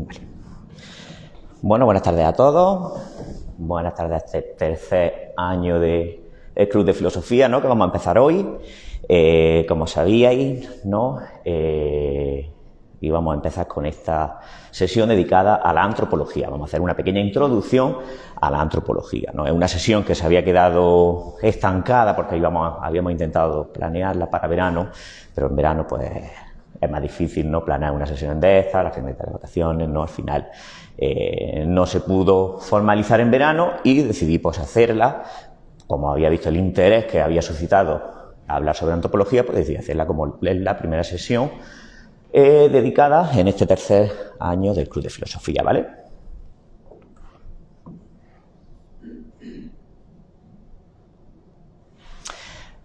Vale. Bueno, buenas tardes a todos. Buenas tardes a este tercer año del Club de Filosofía, ¿no?, que vamos a empezar hoy. Como sabíais, ¿no?, íbamos a empezar con esta sesión dedicada a la antropología. Vamos a hacer una pequeña introducción a la antropología, ¿no? Es una sesión que se había quedado estancada porque habíamos intentado planearla para verano, pero en verano pues es más difícil, ¿no?, planear una sesión de estas, las fiestas de vacaciones, ¿no? Al final no se pudo formalizar en verano y decidí pues hacerla, como había visto el interés que había suscitado hablar sobre antropología, pues decidí hacerla como la primera sesión dedicada en este tercer año del Club de Filosofía, ¿vale?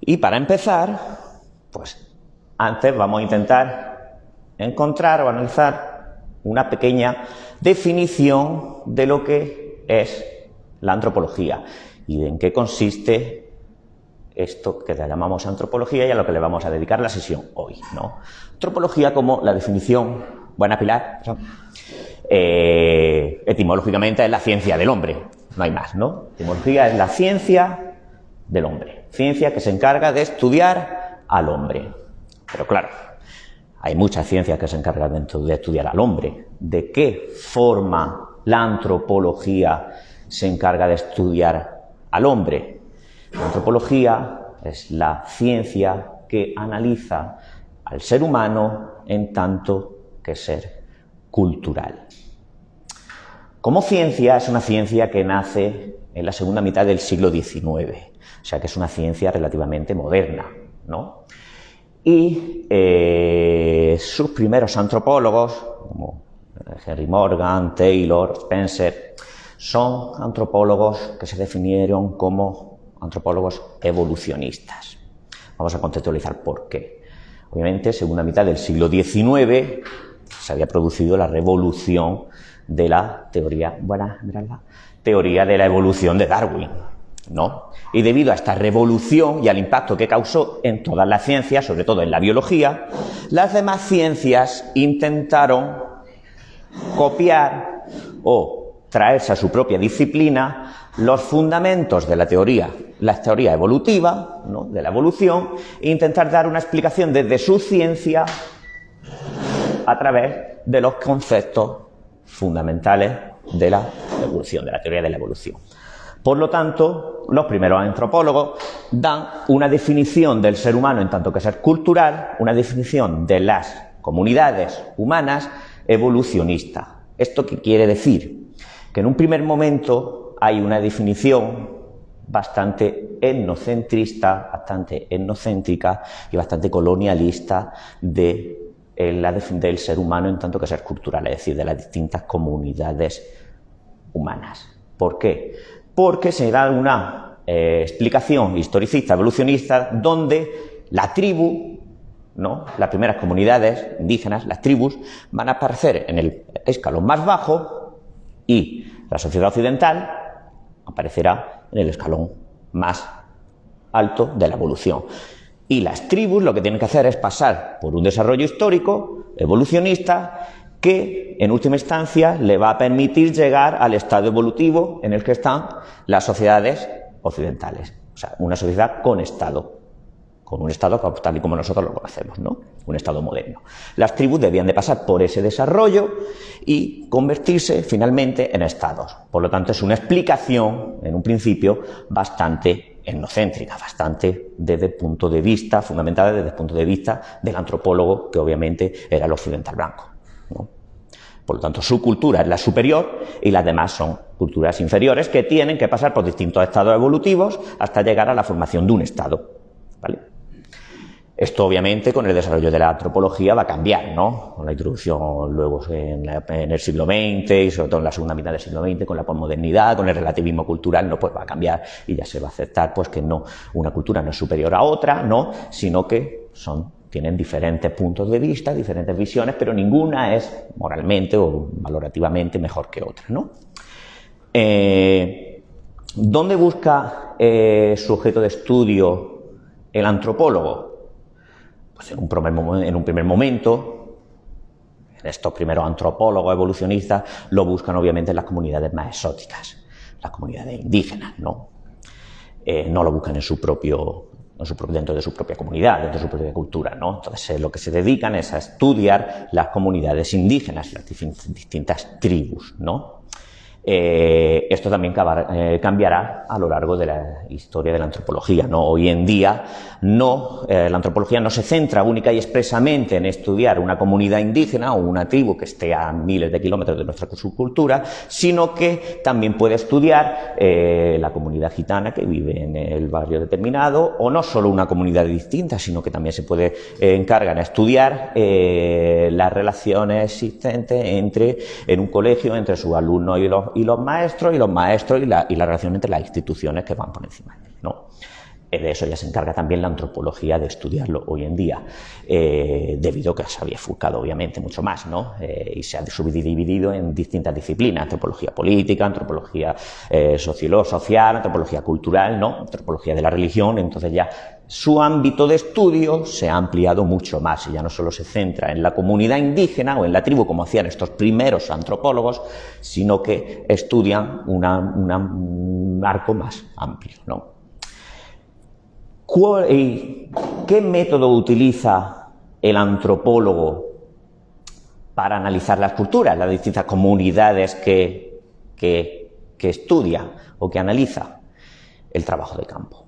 Y para empezar, pues antes vamos a intentar encontrar o analizar una pequeña definición de lo que es la antropología y de en qué consiste esto que llamamos antropología y a lo que le vamos a dedicar la sesión hoy, ¿no? Antropología, como la definición, buena Pilar, etimológicamente es la ciencia del hombre, no hay más, ¿no? Etimología es la ciencia del hombre, ciencia que se encarga de estudiar al hombre. Pero claro, hay muchas ciencias que se encargan de estudiar al hombre. ¿De qué forma la antropología se encarga de estudiar al hombre? La antropología es la ciencia que analiza al ser humano en tanto que ser cultural. Como ciencia, es una ciencia que nace en la segunda mitad del siglo XIX, o sea que es una ciencia relativamente moderna, ¿no? Y sus primeros antropólogos, como Henry Morgan, Taylor, Spencer, son antropólogos que se definieron como antropólogos evolucionistas. Vamos a contextualizar por qué. Obviamente, segunda mitad del siglo XIX se había producido la revolución de la teoría de la evolución de Darwin, ¿no? Y debido a esta revolución y al impacto que causó en todas las ciencias, sobre todo en la biología, las demás ciencias intentaron copiar o traerse a su propia disciplina los fundamentos de la teoría evolutiva, ¿no?, de la evolución, e intentar dar una explicación desde su ciencia a través de los conceptos fundamentales de la evolución, de la teoría de la evolución. Por lo tanto, los primeros antropólogos dan una definición del ser humano en tanto que ser cultural, una definición de las comunidades humanas evolucionista. ¿Esto qué quiere decir? Que en un primer momento hay una definición bastante etnocentrista, bastante etnocéntrica y bastante colonialista del ser humano en tanto que ser cultural, es decir, de las distintas comunidades humanas. ¿Por qué? Porque se da una explicación historicista, evolucionista, donde la tribu, ¿no?, las primeras comunidades indígenas, las tribus, van a aparecer en el escalón más bajo y la sociedad occidental aparecerá en el escalón más alto de la evolución. Y las tribus lo que tienen que hacer es pasar por un desarrollo histórico, evolucionista, que en última instancia le va a permitir llegar al estado evolutivo en el que están las sociedades occidentales. O sea, una sociedad con un estado tal y como nosotros lo conocemos, ¿no? Un estado moderno. Las tribus debían de pasar por ese desarrollo y convertirse finalmente en estados. Por lo tanto, es una explicación, en un principio, bastante etnocéntrica, bastante desde el punto de vista, fundamentada desde el punto de vista del antropólogo, que obviamente era el occidental blanco, ¿no? Por lo tanto, su cultura es la superior y las demás son culturas inferiores que tienen que pasar por distintos estados evolutivos hasta llegar a la formación de un estado, ¿vale? Esto, obviamente, con el desarrollo de la antropología va a cambiar, ¿no? Con la introducción luego en el siglo XX y sobre todo en la segunda mitad del siglo XX, con la posmodernidad, con el relativismo cultural, ¿no? Pues va a cambiar y ya se va a aceptar, pues, que no, una cultura no es superior a otra, ¿no?, sino que tienen diferentes puntos de vista, diferentes visiones, pero ninguna es moralmente o valorativamente mejor que otra, ¿no? ¿Dónde busca su objeto de estudio el antropólogo? Pues en un primer momento estos primeros antropólogos evolucionistas lo buscan obviamente en las comunidades más exóticas, las comunidades indígenas, ¿no? No lo buscan dentro de su propia comunidad, dentro de su propia cultura, ¿no? Entonces lo que se dedican es a estudiar las comunidades indígenas, las distintas tribus, ¿no? Esto también cambiará a lo largo de la historia de la antropología, ¿no? Hoy en día la antropología no se centra única y expresamente en estudiar una comunidad indígena o una tribu que esté a miles de kilómetros de nuestra subcultura, sino que también puede estudiar la comunidad gitana que vive en el barrio determinado, o no solo una comunidad distinta, sino que también se puede encargar a estudiar las relaciones existentes en un colegio entre sus alumnos y los maestros y la relación entre las instituciones que van por encima de él, ¿no? De eso ya se encarga también la antropología de estudiarlo hoy en día, debido a que se había enfocado obviamente mucho más, ¿no? Y se ha subdividido en distintas disciplinas: antropología política, antropología social, antropología cultural, ¿no? Antropología de la religión. Entonces ya su ámbito de estudio se ha ampliado mucho más y ya no solo se centra en la comunidad indígena o en la tribu como hacían estos primeros antropólogos, sino que estudian un arco más amplio, ¿no? ¿Qué método utiliza el antropólogo para analizar las culturas, las distintas comunidades que estudia o que analiza? El trabajo de campo.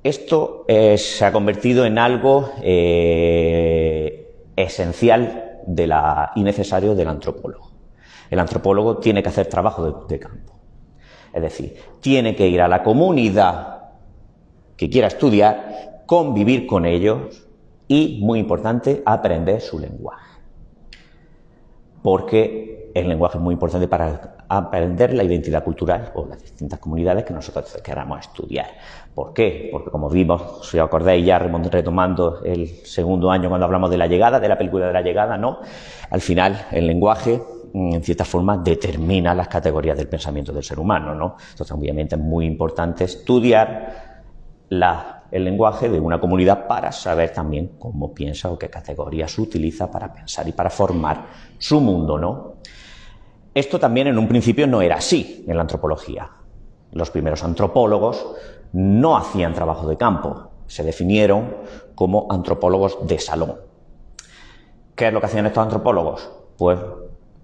Esto se ha convertido en algo esencial y necesario del antropólogo. El antropólogo tiene que hacer trabajo de campo. Es decir, tiene que ir a la comunidad que quiera estudiar, convivir con ellos y, muy importante, aprender su lenguaje. Porque el lenguaje es muy importante para aprender la identidad cultural o las distintas comunidades que nosotros queramos estudiar. ¿Por qué? Porque, como vimos, si os acordáis ya retomando el segundo año cuando hablamos de la llegada, de la película de la llegada, ¿no? Al final, el lenguaje, en cierta forma, determina las categorías del pensamiento del ser humano, ¿no? Entonces, obviamente, es muy importante estudiar el lenguaje de una comunidad para saber también cómo piensa o qué categorías utiliza para pensar y para formar su mundo, ¿no? Esto también en un principio no era así en la antropología. Los primeros antropólogos no hacían trabajo de campo, se definieron como antropólogos de salón. ¿Qué es lo que hacían estos antropólogos? Pues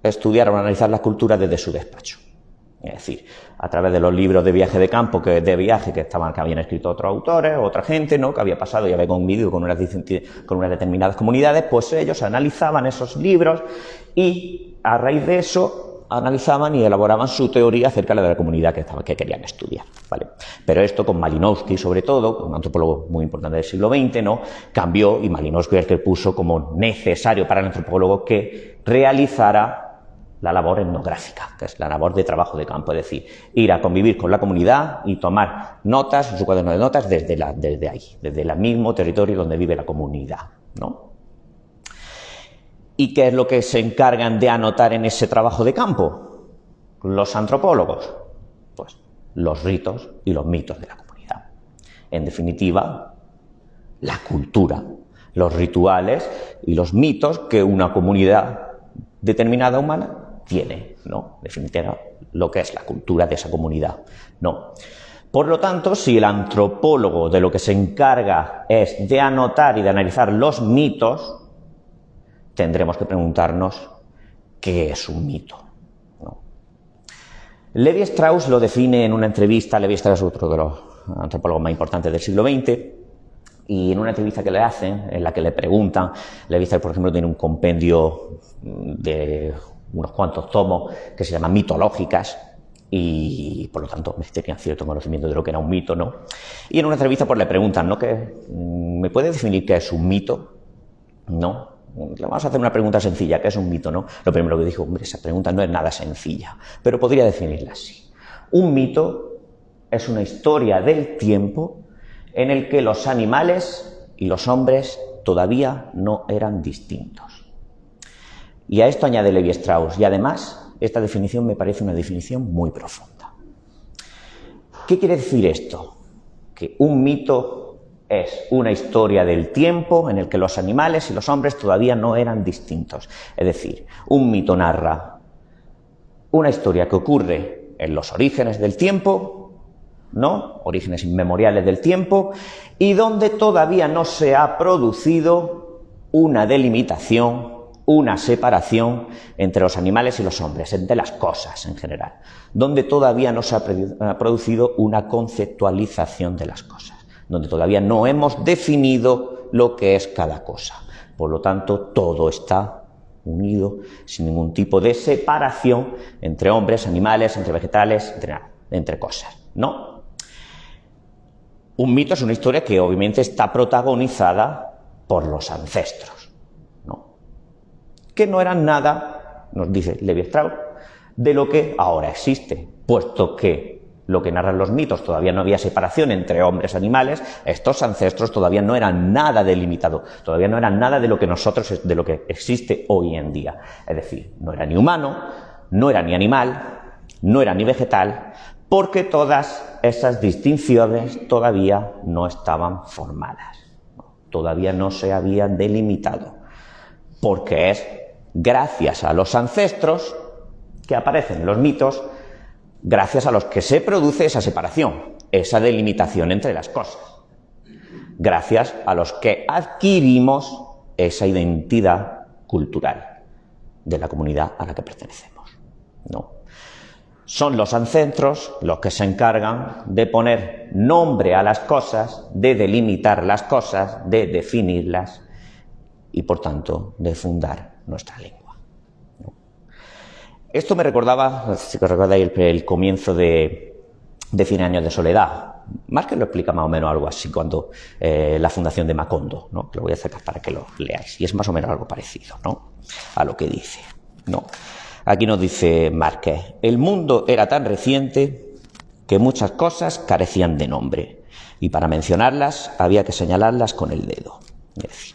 estudiar o analizar las culturas desde su despacho. Es decir, a través de los libros de viaje de campo, que habían escrito otros autores, otra gente, ¿no? Que había pasado y había convivido con unas determinadas comunidades, pues ellos analizaban esos libros y a raíz de eso analizaban y elaboraban su teoría acerca de la comunidad que querían estudiar, ¿vale? Pero esto con Malinowski, sobre todo, un antropólogo muy importante del siglo XX, ¿no? Cambió, y Malinowski es el que puso como necesario para el antropólogo que realizara la labor etnográfica, que es la labor de trabajo de campo, es decir, ir a convivir con la comunidad y tomar notas en su cuaderno de notas desde ahí, desde el mismo territorio donde vive la comunidad, ¿no? ¿Y qué es lo que se encargan de anotar en ese trabajo de campo los antropólogos? Pues los ritos y los mitos de la comunidad. En definitiva, la cultura, los rituales y los mitos que una comunidad determinada humana tiene, ¿no? Definitivamente lo que es la cultura de esa comunidad, ¿no? Por lo tanto, si el antropólogo de lo que se encarga es de anotar y de analizar los mitos, tendremos que preguntarnos qué es un mito, ¿no? Levi Strauss lo define en una entrevista. Levi Strauss es otro de los antropólogos más importantes del siglo XX, y en una entrevista que le hacen, en la que le preguntan, Levi Strauss, por ejemplo, tiene un compendio de unos cuantos tomos que se llaman mitológicas, y por lo tanto tenían cierto conocimiento de lo que era un mito, ¿no? Y en una entrevista pues le preguntan, ¿no? ¿Me puede definir qué es un mito? ¿No? Le vamos a hacer una pregunta sencilla, ¿qué es un mito, no? Lo primero que dijo, hombre, esa pregunta no es nada sencilla, pero podría definirla así. Un mito es una historia del tiempo en el que los animales y los hombres todavía no eran distintos. Y a esto añade Levi Strauss, y además esta definición me parece una definición muy profunda. ¿Qué quiere decir esto? Que un mito es una historia del tiempo en el que los animales y los hombres todavía no eran distintos. Es decir, un mito narra una historia que ocurre en los orígenes del tiempo, ¿no? Orígenes inmemoriales del tiempo, y donde todavía no se ha producido una delimitación, una separación entre los animales y los hombres, entre las cosas en general, donde todavía no se ha producido una conceptualización de las cosas, donde todavía no hemos definido lo que es cada cosa. Por lo tanto, todo está unido sin ningún tipo de separación entre hombres, animales, entre vegetales, entre cosas, ¿no? Un mito es una historia que obviamente está protagonizada por los ancestros, ¿no? Que no eran nada, nos dice Levi-Strauss, de lo que ahora existe, puesto que lo que narran los mitos todavía no había separación entre hombres y animales, estos ancestros todavía no eran nada delimitado, todavía no eran nada de lo que de lo que existe hoy en día. Es decir, no era ni humano, no era ni animal, no era ni vegetal, porque todas esas distinciones todavía no estaban formadas, todavía no se habían delimitado, porque es gracias a los ancestros que aparecen los mitos, gracias a los que se produce esa separación, esa delimitación entre las cosas, gracias a los que adquirimos esa identidad cultural de la comunidad a la que pertenecemos, ¿no? Son los ancestros los que se encargan de poner nombre a las cosas, de delimitar las cosas, de definirlas y, por tanto, de fundar nuestra lengua, ¿no? Esto me recordaba, si recordáis, el comienzo de 100 años de soledad. Más que lo explica más o menos algo así cuando la fundación de Macondo, ¿no? Que lo voy a acercar para que lo leáis. Y es más o menos algo parecido, ¿no? A lo que dice, ¿no? Aquí nos dice Márquez: el mundo era tan reciente que muchas cosas carecían de nombre, y para mencionarlas había que señalarlas con el dedo. Es decir,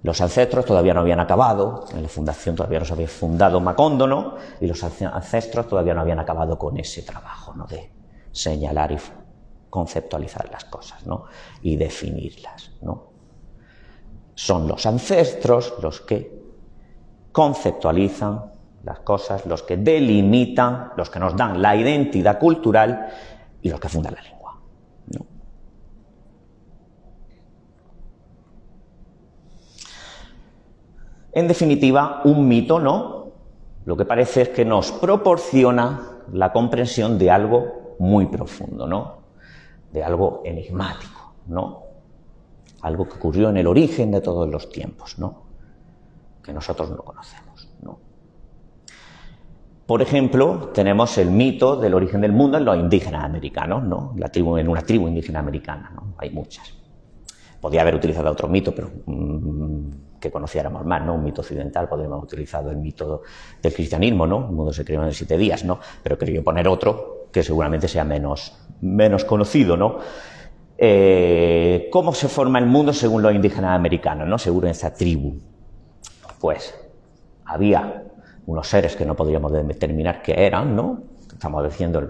los ancestros todavía no habían acabado, en la fundación todavía no se había fundado Macondo, ¿no? Y los ancestros todavía no habían acabado con ese trabajo, ¿no? De señalar y conceptualizar las cosas, ¿no? Y definirlas, ¿no? Son los ancestros los que conceptualizan las cosas, los que delimitan, los que nos dan la identidad cultural y los que fundan la lengua, ¿no? En definitiva, un mito, ¿no? Lo que parece es que nos proporciona la comprensión de algo muy profundo, ¿no? De algo enigmático, ¿no? Algo que ocurrió en el origen de todos los tiempos, ¿no? Que nosotros no conocemos, ¿no? Por ejemplo, tenemos el mito del origen del mundo en los indígenas americanos, ¿no? En una tribu indígena americana, ¿no? Hay muchas. Podría haber utilizado otro mito, pero que conociéramos más, ¿no? Un mito occidental, podríamos haber utilizado el mito del cristianismo, ¿no? El mundo se creó en 7 días, ¿no? Pero quería poner otro que seguramente sea menos conocido, ¿no? ¿Cómo se forma el mundo según los indígenas americanos, ¿no? Según esa tribu. Pues había unos seres que no podríamos determinar qué eran, ¿no? Estamos diciendo,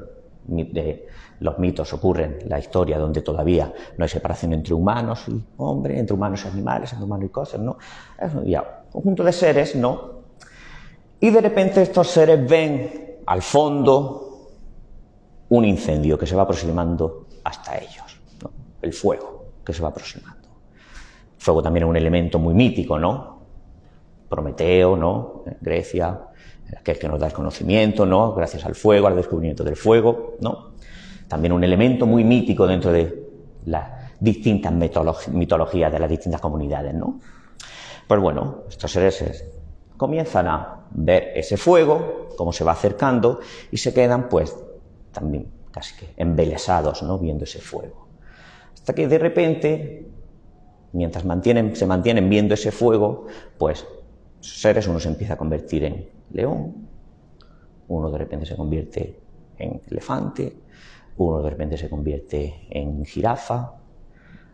los mitos ocurren en la historia donde todavía no hay separación entre humanos y hombres, entre humanos y animales, entre humanos y cosas, ¿no? Es ya un conjunto de seres, ¿no? Y de repente estos seres ven al fondo un incendio que se va aproximando hasta ellos, ¿no? El fuego que se va aproximando. El fuego también es un elemento muy mítico, ¿no? Prometeo, ¿no? En Grecia, aquel que nos da el conocimiento, ¿no? Gracias al fuego, al descubrimiento del fuego, ¿no? También un elemento muy mítico dentro de las distintas mitologías de las distintas comunidades, ¿no? Pues bueno, estos seres comienzan a ver ese fuego, cómo se va acercando, y se quedan, pues, también casi que embelesados, ¿no? Viendo ese fuego. Hasta que de repente, mientras se mantienen viendo ese fuego, pues, esos seres, uno se empieza a convertir en león, uno de repente se convierte en elefante, uno de repente se convierte en jirafa,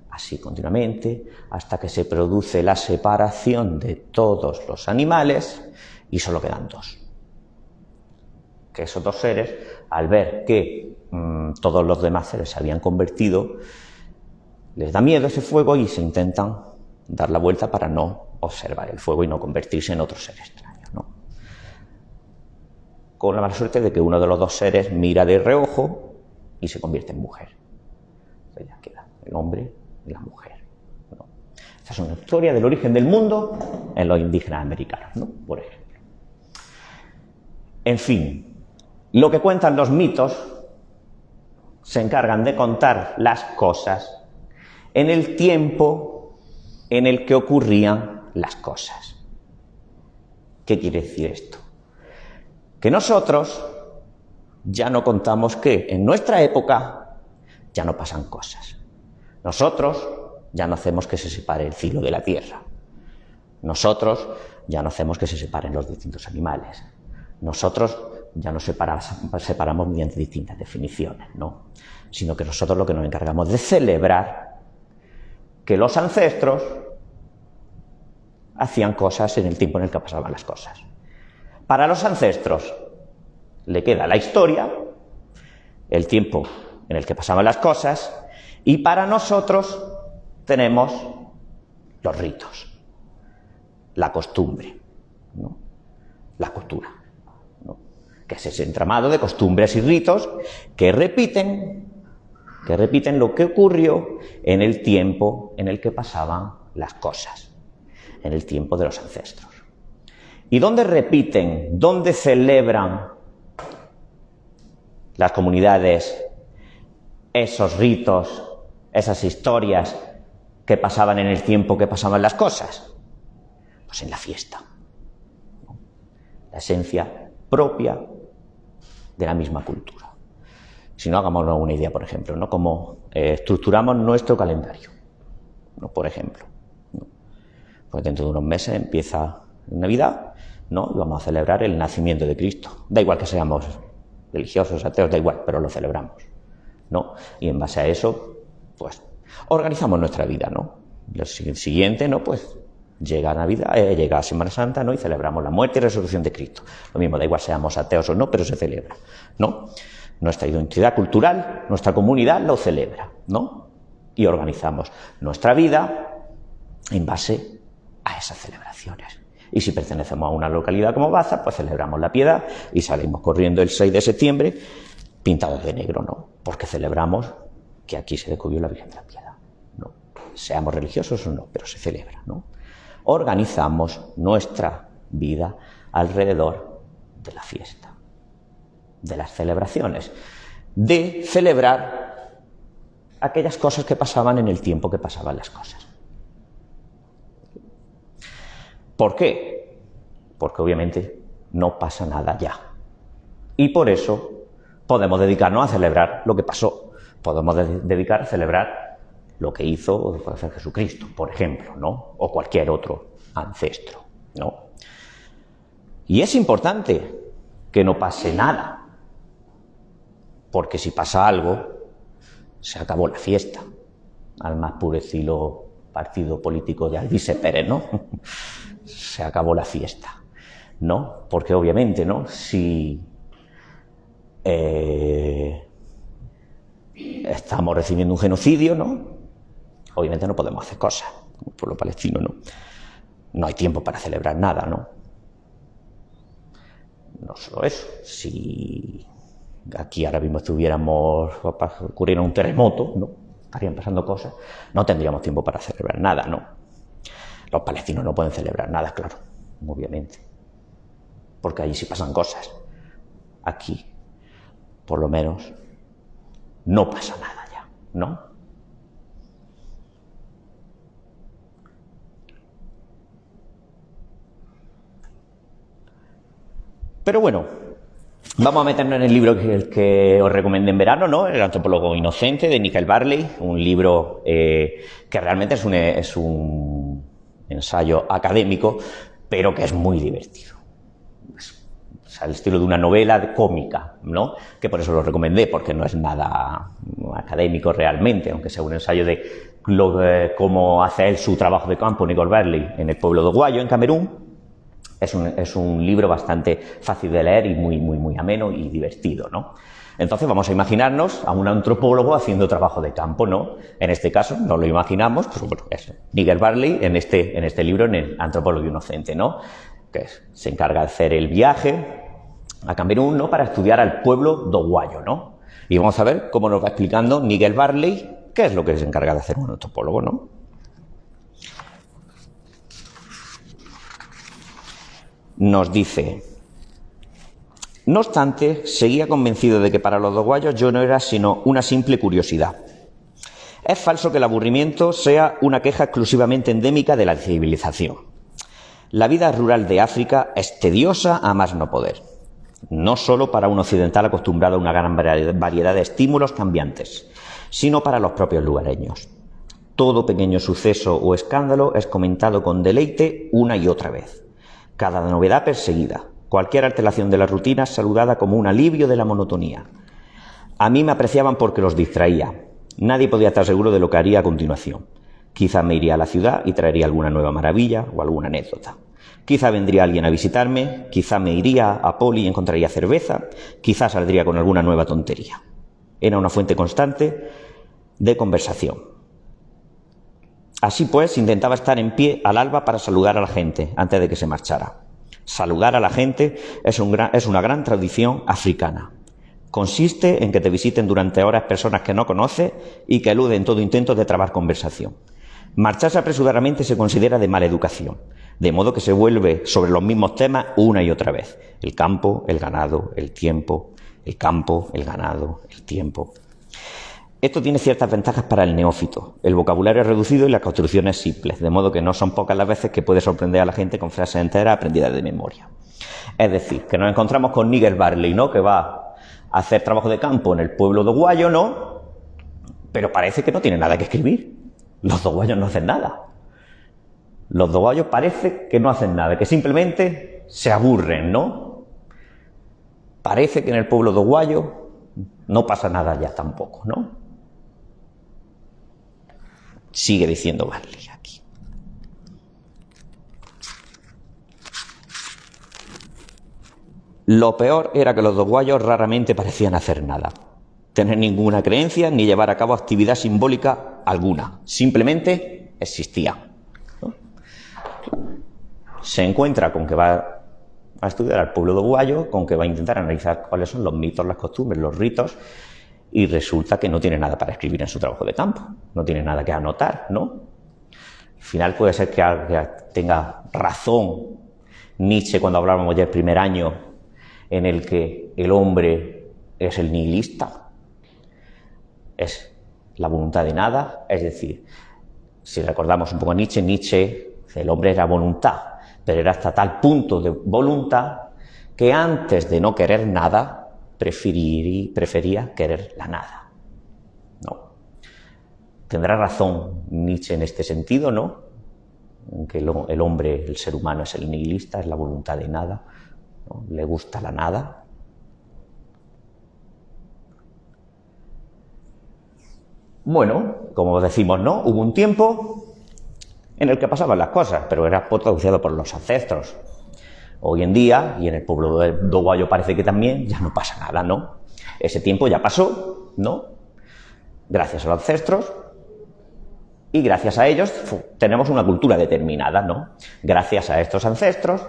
así continuamente, hasta que se produce la separación de todos los animales y solo quedan 2. Que esos 2 seres, al ver que todos los demás seres se habían convertido, les da miedo ese fuego y se intentan dar la vuelta para no observar el fuego y no convertirse en otro ser extraño, ¿no? Con la mala suerte de que uno de los dos seres mira de reojo y se convierte en mujer. Entonces ya queda el hombre y la mujer, ¿no? Esta es una historia del origen del mundo en los indígenas americanos, ¿no? Por ejemplo. En fin, lo que cuentan los mitos se encargan de contar las cosas en el tiempo en el que ocurrían las cosas. ¿Qué quiere decir esto? Que nosotros ya no contamos que en nuestra época ya no pasan cosas. Nosotros ya no hacemos que se separe el cielo de la tierra. Nosotros ya no hacemos que se separen los distintos animales. Nosotros ya no separamos mediante distintas definiciones, ¿no? Sino que nosotros lo que nos encargamos de celebrar que los ancestros hacían cosas en el tiempo en el que pasaban las cosas. Para los ancestros le queda la historia, el tiempo en el que pasaban las cosas, y para nosotros tenemos los ritos, la costumbre, ¿no? La cultura, ¿no? Que es ese entramado de costumbres y ritos que repiten lo que ocurrió en el tiempo en el que pasaban las cosas, en el tiempo de los ancestros. ¿Y dónde repiten, dónde celebran las comunidades esos ritos, esas historias que pasaban en el tiempo que pasaban las cosas? Pues en la fiesta, ¿no? La esencia propia de la misma cultura. Si no, hagámonos una idea, por ejemplo, ¿no? Cómo estructuramos nuestro calendario, ¿no? Por ejemplo, ¿no? Pues dentro de unos meses empieza Navidad, ¿no? Y vamos a celebrar el nacimiento de Cristo. Da igual que seamos religiosos, ateos, da igual, pero lo celebramos, ¿no? Y en base a eso, pues, organizamos nuestra vida, ¿no? El siguiente, ¿no? Pues llega Navidad, llega Semana Santa, ¿no? Y celebramos la muerte y resurrección de Cristo. Lo mismo, da igual seamos ateos o no, pero se celebra, ¿no? Nuestra identidad cultural, nuestra comunidad lo celebra, ¿no? Y organizamos nuestra vida en base a esas celebraciones. Y si pertenecemos a una localidad como Baza, pues celebramos la Piedad y salimos corriendo el 6 de septiembre pintados de negro, ¿no? Porque celebramos que aquí se descubrió la Virgen de la Piedad, ¿no? Seamos religiosos o no, pero se celebra, ¿no? Organizamos nuestra vida alrededor de la fiesta, de las celebraciones, de celebrar aquellas cosas que pasaban en el tiempo que pasaban las cosas. ¿Por qué? Porque obviamente no pasa nada ya. Y por eso podemos dedicarnos a celebrar lo que pasó. Podemos dedicar a celebrar lo que hizo o puede hacer Jesucristo, por ejemplo, ¿no? O cualquier otro ancestro, ¿no? Y es importante que no pase nada, porque si pasa algo, se acabó la fiesta, al más puro estilo partido político de Alvise Pérez, ¿no? Se acabó la fiesta, ¿no? Porque obviamente, ¿no? Si estamos recibiendo un genocidio, ¿no? Obviamente no podemos hacer cosas, el pueblo palestino, ¿no? No hay tiempo para celebrar nada, ¿no? No solo eso, si aquí ahora mismo ocurriera un terremoto, ¿no? Estarían pasando cosas, no tendríamos tiempo para celebrar nada, ¿no? Los palestinos no pueden celebrar nada, claro, obviamente, porque allí sí pasan cosas. Aquí, por lo menos, no pasa nada ya, ¿no? Pero bueno, vamos a meternos en el libro que os recomendé en verano, ¿no? El antropólogo inocente, de Nigel Barley, un libro que realmente es un ensayo académico, pero que es muy divertido. Es al estilo de una novela cómica, ¿no? Que por eso lo recomendé, porque no es nada académico realmente, aunque sea un ensayo de cómo hace él su trabajo de campo, Nigel Barley, en el pueblo de Guayo, en Camerún. Es un libro bastante fácil de leer y muy ameno y divertido, ¿no? Entonces vamos a imaginarnos a un antropólogo haciendo trabajo de campo, ¿no? En este caso no lo imaginamos, pero bueno, es Nigel Barley en este libro, en el Antropólogo Inocente, ¿no? Que se encarga de hacer el viaje a Camerún, ¿no? Para estudiar al pueblo doguayo, ¿no? Y vamos a ver cómo nos va explicando Nigel Barley qué es lo que se encarga de hacer un antropólogo, ¿no? Nos dice: no obstante, seguía convencido de que para los doguayos yo no era sino una simple curiosidad. Es falso que el aburrimiento sea una queja exclusivamente endémica de la civilización. La vida rural de África es tediosa a más no poder, no solo para un occidental acostumbrado a una gran variedad de estímulos cambiantes, sino para los propios lugareños. Todo pequeño suceso o escándalo es comentado con deleite una y otra vez. Cada novedad perseguida. Cualquier alteración de la rutina es saludada como un alivio de la monotonía. A mí me apreciaban porque los distraía. Nadie podía estar seguro de lo que haría a continuación. Quizá me iría a la ciudad y traería alguna nueva maravilla o alguna anécdota. Quizá vendría alguien a visitarme, quizá me iría a Poli y encontraría cerveza, quizá saldría con alguna nueva tontería. Era una fuente constante de conversación. Así pues, intentaba estar en pie al alba para saludar a la gente antes de que se marchara. Saludar a la gente es una gran tradición africana. Consiste en que te visiten durante horas personas que no conoces y que eluden todo intento de trabar conversación. Marcharse apresuradamente se considera de mala educación, de modo que se vuelve sobre los mismos temas una y otra vez. El campo, el ganado, el tiempo, el campo, el ganado, el tiempo. Esto tiene ciertas ventajas para el neófito. El vocabulario es reducido y las construcciones simples, de modo que no son pocas las veces que puede sorprender a la gente con frases enteras aprendidas de memoria. Es decir, que nos encontramos con Nigel Barley, ¿no? Que va a hacer trabajo de campo en el pueblo doguayo, ¿no? Pero parece que no tiene nada que escribir. Los doguayos no hacen nada. Los doguayos parece que no hacen nada, que simplemente se aburren, ¿no? Parece que en el pueblo doguayo no pasa nada ya tampoco, ¿no? Sigue diciendo Barley aquí. Lo peor era que los doguayos raramente parecían hacer nada, tener ninguna creencia ni llevar a cabo actividad simbólica alguna. Simplemente existían, ¿no? Se encuentra con que va a estudiar al pueblo doguayo, con que va a intentar analizar cuáles son los mitos, las costumbres, los ritos, y resulta que no tiene nada para escribir en su trabajo de campo, no tiene nada que anotar, ¿no? Al final puede ser que tenga razón Nietzsche cuando hablábamos ya del primer año, en el que el hombre es el nihilista, es la voluntad de nada. Es decir, si recordamos un poco a Nietzsche, el hombre era voluntad, pero era hasta tal punto de voluntad que antes de no querer nada, prefería querer la nada, ¿no? Tendrá razón Nietzsche en este sentido, ¿no? Que el hombre, el ser humano es el nihilista, es la voluntad de nada, ¿no? Le gusta la nada. Bueno, como decimos, ¿no? Hubo un tiempo en el que pasaban las cosas, pero era producido por los ancestros. Hoy en día, y en el pueblo de doguayo parece que también, ya no pasa nada, ¿no? Ese tiempo ya pasó, ¿no? Gracias a los ancestros, y gracias a ellos tenemos una cultura determinada, ¿no? Gracias a estos ancestros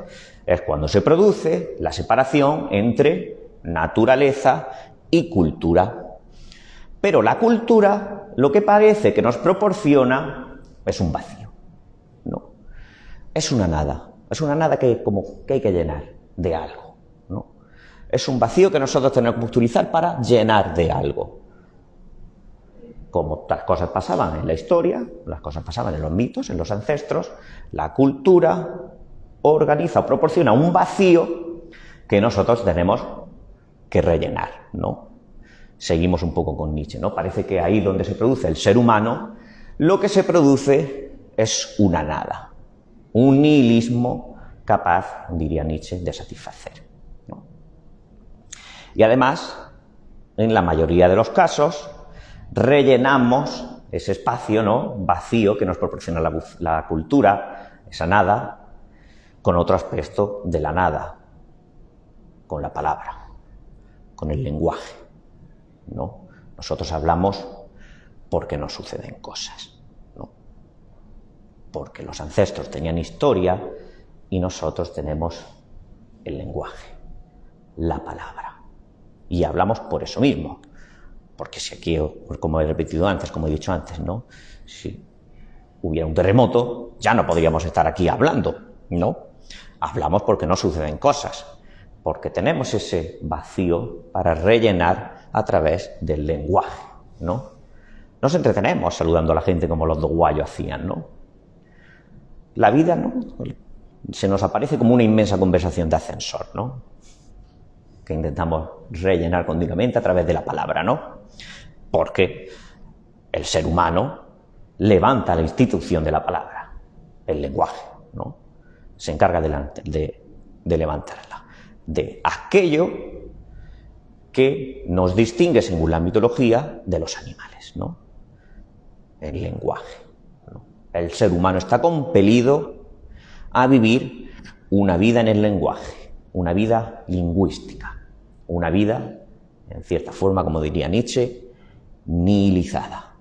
es cuando se produce la separación entre naturaleza y cultura. Pero la cultura, lo que parece que nos proporciona, es un vacío, ¿no? Es una nada que hay que llenar de algo, ¿no? Es un vacío que nosotros tenemos que utilizar para llenar de algo. Como las cosas pasaban en la historia, las cosas pasaban en los mitos, en los ancestros, la cultura organiza o proporciona un vacío que nosotros tenemos que rellenar, ¿no? Seguimos un poco con Nietzsche, ¿no? Parece que ahí donde se produce el ser humano, lo que se produce es una nada, un nihilismo capaz, diría Nietzsche, de satisfacer, ¿no? Y además, en la mayoría de los casos, rellenamos ese espacio, ¿no? Vacío que nos proporciona la cultura, esa nada, con otro aspecto de la nada, con la palabra, con el lenguaje, ¿no? Nosotros hablamos porque nos suceden cosas, ¿no? Porque los ancestros tenían historia y nosotros tenemos el lenguaje, la palabra. Y hablamos por eso mismo. Porque si aquí, como he repetido antes, como he dicho antes, ¿no? Si hubiera un terremoto, ya no podríamos estar aquí hablando, ¿no? Hablamos porque no suceden cosas, porque tenemos ese vacío para rellenar a través del lenguaje, ¿no? Nos entretenemos saludando a la gente como los doguayos hacían, ¿no? La vida, ¿no? Se nos aparece como una inmensa conversación de ascensor, ¿no? Que intentamos rellenar continuamente a través de la palabra, ¿no? Porque el ser humano levanta la institución de la palabra, el lenguaje, ¿no? Se encarga de levantarla, de aquello que nos distingue, según la mitología, de los animales, ¿no? El lenguaje, ¿no? El ser humano está compelido a vivir una vida en el lenguaje, una vida lingüística, una vida, en cierta forma, como diría Nietzsche, nihilizada.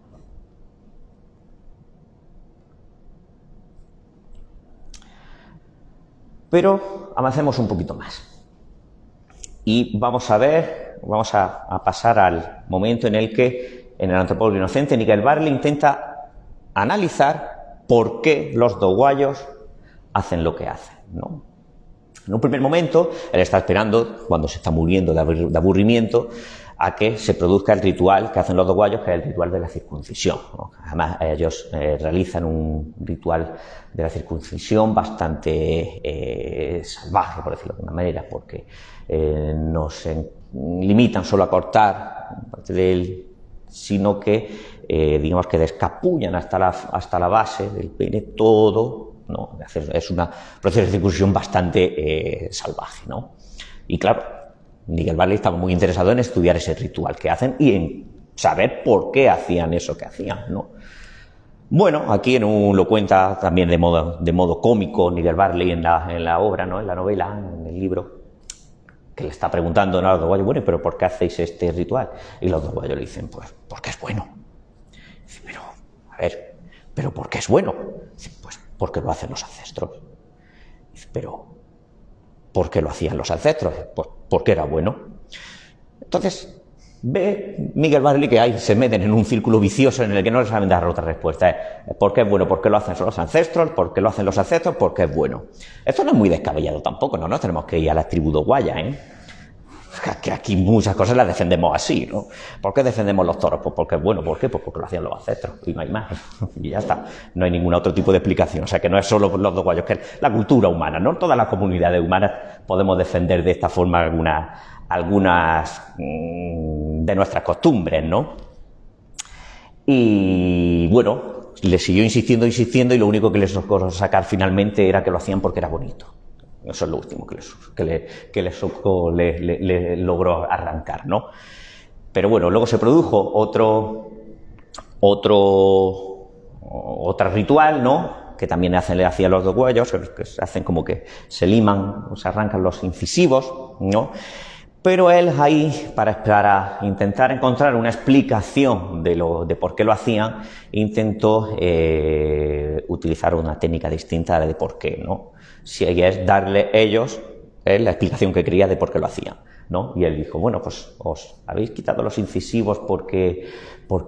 Pero avancemos un poquito más y vamos a pasar al momento en el que en el Antropólogo Inocente Nigel Barley intenta analizar por qué los doguayos hacen lo que hacen, ¿no? En un primer momento, él está esperando, cuando se está muriendo de aburrimiento, a que se produzca el ritual que hacen los doguayos, que es el ritual de la circuncisión, ¿no? Además, ellos realizan un ritual de la circuncisión bastante salvaje, por decirlo de alguna manera, porque no se limitan solo a cortar parte de él, sino que, digamos que descapullan hasta la base del pene todo, ¿no? Es un proceso de circuncisión bastante salvaje, ¿no? Y claro, Nigel Barley estaba muy interesado en estudiar ese ritual que hacen y en saber por qué hacían eso que hacían, ¿no? Bueno, aquí lo cuenta también de modo cómico Nigel Barley en la obra, ¿no? En la novela, en el libro, que le está preguntando a los doguayos, bueno, pero ¿por qué hacéis este ritual? Y los doguayos le dicen, pues, porque es bueno. Dice, pero, a ver, ¿pero por qué es bueno? Dice, pues, porque lo hacen los ancestros. Dice, pero, ¿por qué lo hacían los ancestros? Pues, porque era bueno. Entonces, ve Nigel Barley que ahí se meten en un círculo vicioso en el que no les saben dar otra respuesta. ¿Por qué es bueno? ¿Por qué lo hacen los ancestros? ¿Por qué lo hacen los ancestros? ¿Por qué es bueno? Esto no es muy descabellado tampoco, no nos tenemos que ir a la tribu doguaya, ¿eh? Que aquí muchas cosas las defendemos así, ¿no? ¿Por qué defendemos los toros? Pues porque es bueno. ¿Por qué? Pues porque lo hacían los ancestros y no hay más. Y ya está. No hay ningún otro tipo de explicación. O sea, que no es solo los doguayos, que es la cultura humana, ¿no? Todas las comunidades humanas podemos defender de esta forma algunas de nuestras costumbres, ¿no? Y bueno, le siguió insistiendo y lo único que les logró sacar finalmente era que lo hacían porque era bonito. Eso es lo último que le logró arrancar, ¿no? Pero bueno, luego se produjo otro ritual, ¿no? Que también le hacían los doguayos, que se hacen como que se liman o se arrancan los incisivos, ¿no? Pero él ahí, para intentar encontrar una explicación de por qué lo hacían, intentó utilizar una técnica distinta de por qué, ¿no? Si es darle ellos la explicación que quería de por qué lo hacían, ¿no? Y él dijo, bueno, pues os habéis quitado los incisivos porque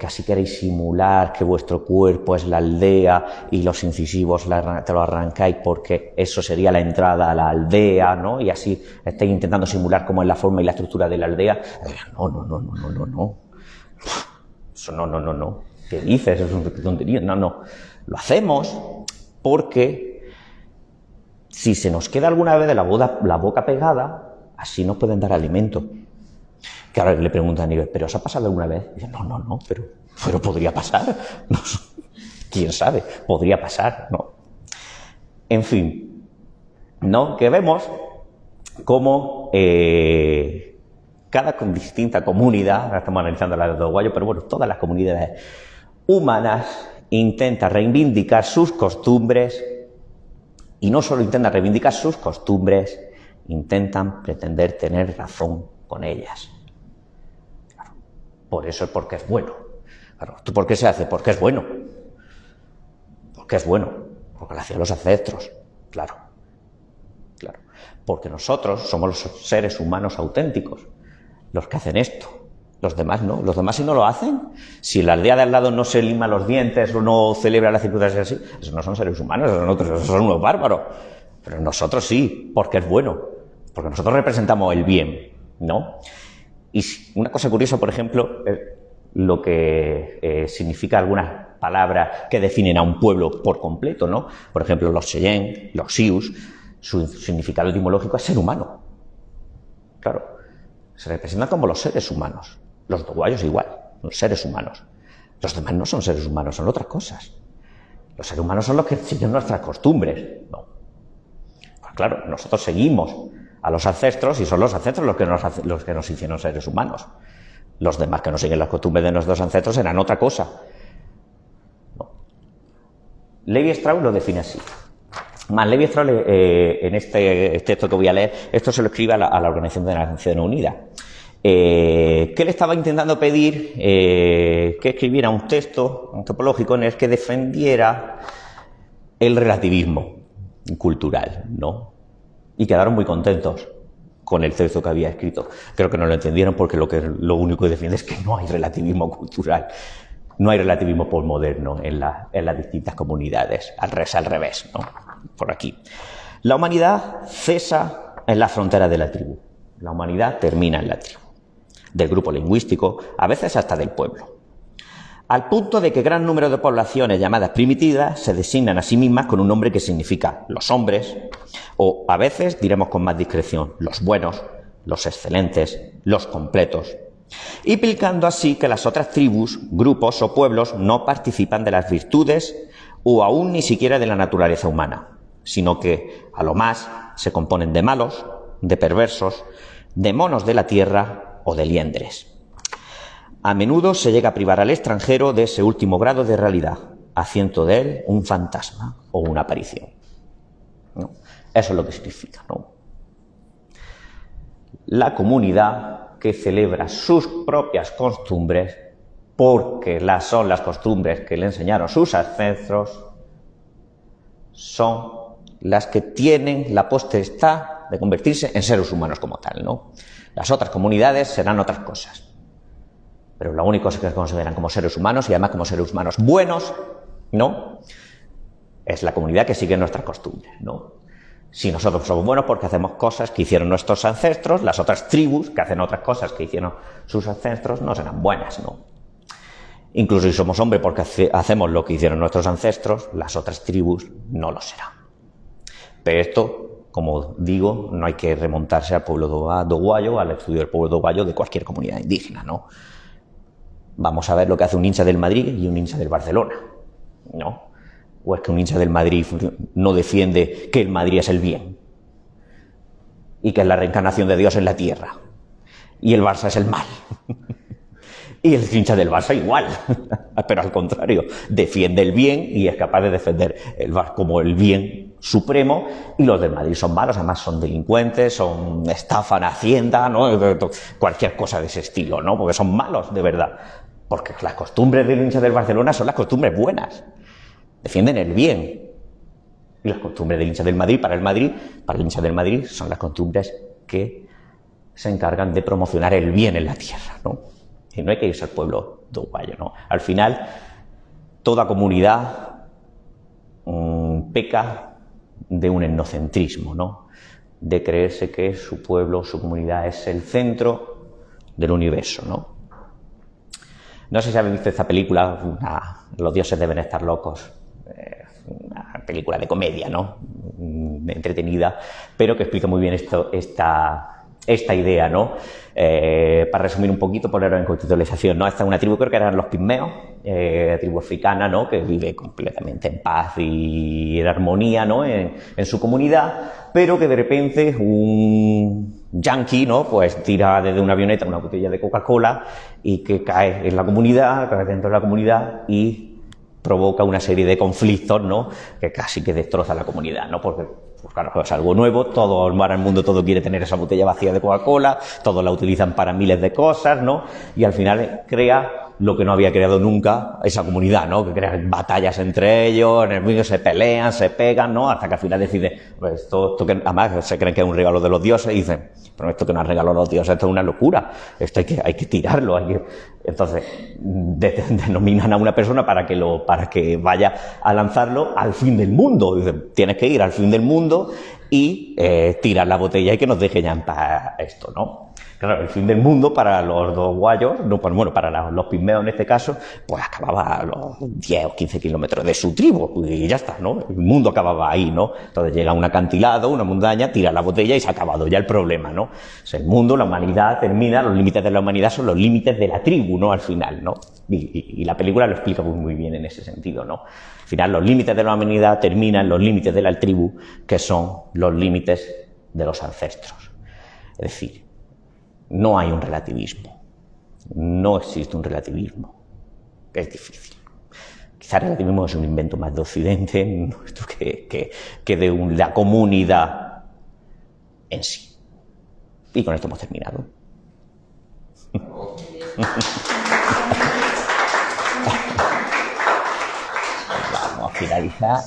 así queréis simular que vuestro cuerpo es la aldea y los incisivos te lo arrancáis porque eso sería la entrada a la aldea, ¿no? Y así estáis intentando simular cómo es la forma y la estructura de la aldea. No. Eso no. ¿Qué dices? Eso es una tontería. No. Lo hacemos porque si se nos queda alguna vez la boca pegada, así nos pueden dar alimento. Que ahora le preguntan a Nigel, ¿pero os ha pasado alguna vez? Y dice, no, pero podría pasar. No, ¿quién sabe? Podría pasar, ¿no? En fin, ¿no? Que vemos cómo cada distinta comunidad, ahora estamos analizando la de doguayo, pero bueno, todas las comunidades humanas intentan reivindicar sus costumbres. Y no solo intentan reivindicar sus costumbres, intentan pretender tener razón con ellas. Claro. Por eso es porque es bueno. Claro, ¿tú por qué se hace? Porque es bueno. Porque es bueno. Porque lo hacían los ancestros. Claro. Claro. Porque nosotros somos los seres humanos auténticos los que hacen esto. Los demás no. Los demás si no lo hacen, si la aldea de al lado no se lima los dientes o no celebra las circunstancias así, esos no son seres humanos, esos son unos bárbaros. Pero nosotros sí, porque es bueno. Porque nosotros representamos el bien, ¿no? Y una cosa curiosa, por ejemplo, lo que significa algunas palabras que definen a un pueblo por completo, ¿no? Por ejemplo, los Cheyenne, los Sioux, su significado etimológico es ser humano. Claro, se representan como los seres humanos. Los doguayos igual, son seres humanos. Los demás no son seres humanos, son otras cosas. Los seres humanos son los que siguen nuestras costumbres, ¿no? Pues claro, nosotros seguimos a los ancestros y son los ancestros los que nos hicieron seres humanos. Los demás que no siguen las costumbres de nuestros ancestros serán otra cosa. No. Levi-Strauss lo define así. Más, Levi-Strauss en este texto que voy a leer, esto se lo escribe a la Organización de las Naciones Unidas. Que le estaba intentando pedir que escribiera un texto antropológico en el que defendiera el relativismo cultural, ¿no? Y quedaron muy contentos con el texto que había escrito. Creo que no lo entendieron porque lo único que defiende es que no hay relativismo cultural, no hay relativismo postmoderno en las distintas comunidades, al revés, ¿no? Por aquí. La humanidad cesa en la frontera de la tribu. La humanidad termina en la tribu, del grupo lingüístico, a veces hasta del pueblo. Al punto de que gran número de poblaciones llamadas primitivas se designan a sí mismas con un nombre que significa los hombres, o a veces diremos con más discreción los buenos, los excelentes, los completos, implicando así que las otras tribus, grupos o pueblos no participan de las virtudes o aún ni siquiera de la naturaleza humana, sino que a lo más se componen de malos, de perversos, de monos de la tierra o de liendres. A menudo se llega a privar al extranjero de ese último grado de realidad, haciendo de él un fantasma o una aparición, ¿no? Eso es lo que significa, ¿no? La comunidad que celebra sus propias costumbres porque son las costumbres que le enseñaron sus ancestros, son las que tienen la potestad de convertirse en seres humanos como tal, ¿no? Las otras comunidades serán otras cosas. Pero lo único que se consideran como seres humanos, y además como seres humanos buenos, ¿no?, es la comunidad que sigue nuestras costumbres, ¿no? Si nosotros somos buenos porque hacemos cosas que hicieron nuestros ancestros, las otras tribus que hacen otras cosas que hicieron sus ancestros no serán buenas, ¿no? Incluso si somos hombres porque hacemos lo que hicieron nuestros ancestros, las otras tribus no lo serán. Pero esto, como digo, no hay que remontarse al pueblo doguayo, al estudio del pueblo doguayo de cualquier comunidad indígena, ¿no? Vamos a ver lo que hace un hincha del Madrid y un hincha del Barcelona, ¿no? ¿O es que un hincha del Madrid no defiende que el Madrid es el bien y que es la reencarnación de Dios en la tierra y el Barça es el mal? Y el hincha del Barça igual, pero al contrario, defiende el bien y es capaz de defender el Barça como el bien supremo, y los del Madrid son malos, además son delincuentes, estafan a Hacienda, ¿no?, cualquier cosa de ese estilo, ¿no?, porque son malos de verdad, porque las costumbres del hincha del Barcelona son las costumbres buenas, defienden el bien, y las costumbres del hincha del Madrid, para el hincha del Madrid, son las costumbres que se encargan de promocionar el bien en la tierra, ¿no? Y no hay que irse al pueblo doguayo, ¿no? Al final, toda comunidad peca de un etnocentrismo, ¿no?, de creerse que su pueblo, su comunidad es el centro del universo, ¿no? No sé si habéis visto esta película, Los dioses deben estar locos, una película de comedia, ¿no?, entretenida, pero que explica muy bien esta idea, ¿no? Para resumir un poquito, ponerlo en contextualización, ¿no? Esta es una tribu, creo que eran los pigmeos, tribu africana, ¿no?, que vive completamente en paz y en armonía, ¿no?, en su comunidad, pero que de repente un yanqui, ¿no?, pues tira desde una avioneta una botella de Coca-Cola y que cae en la comunidad, cae dentro de la comunidad y provoca una serie de conflictos, ¿no?, que casi que destroza la comunidad, ¿no?, porque Pues claro, es algo nuevo, todo ahora el mundo todo quiere tener esa botella vacía de Coca-Cola, todos la utilizan para miles de cosas, ¿no? Y al final crea lo que no había creado nunca esa comunidad, ¿no? Que crea batallas entre ellos, enemigos se pelean, se pegan, ¿no? Hasta que al final decide, pues esto que además se creen que es un regalo de los dioses, y dicen, pero esto que no es regalo de los dioses, esto es una locura, esto hay que tirarlo, entonces denominan a una persona para que vaya a lanzarlo al fin del mundo. Dicen, tienes que ir al fin del mundo y tirar la botella y que nos deje ya en paz esto, ¿no? Claro, el fin del mundo para los dos guayos, no, pues bueno, para los pigmeos en este caso, pues acababa a los 10 o 15 kilómetros de su tribu y ya está, ¿no? El mundo acababa ahí, ¿no? Entonces llega un acantilado, una montaña, tira la botella y se ha acabado ya el problema, ¿no? O sea, el mundo, la humanidad termina, los límites de la humanidad son los límites de la tribu, ¿no? Al final, ¿no? Y la película lo explica muy bien en ese sentido, ¿no? Al final los límites de la humanidad terminan los límites de la tribu, que son los límites de los ancestros. Es decir, no hay un relativismo, no existe un relativismo, es difícil. Quizá el relativismo es un invento más de Occidente nuestro que de la comunidad en sí. Y con esto hemos terminado. Vamos a finalizar.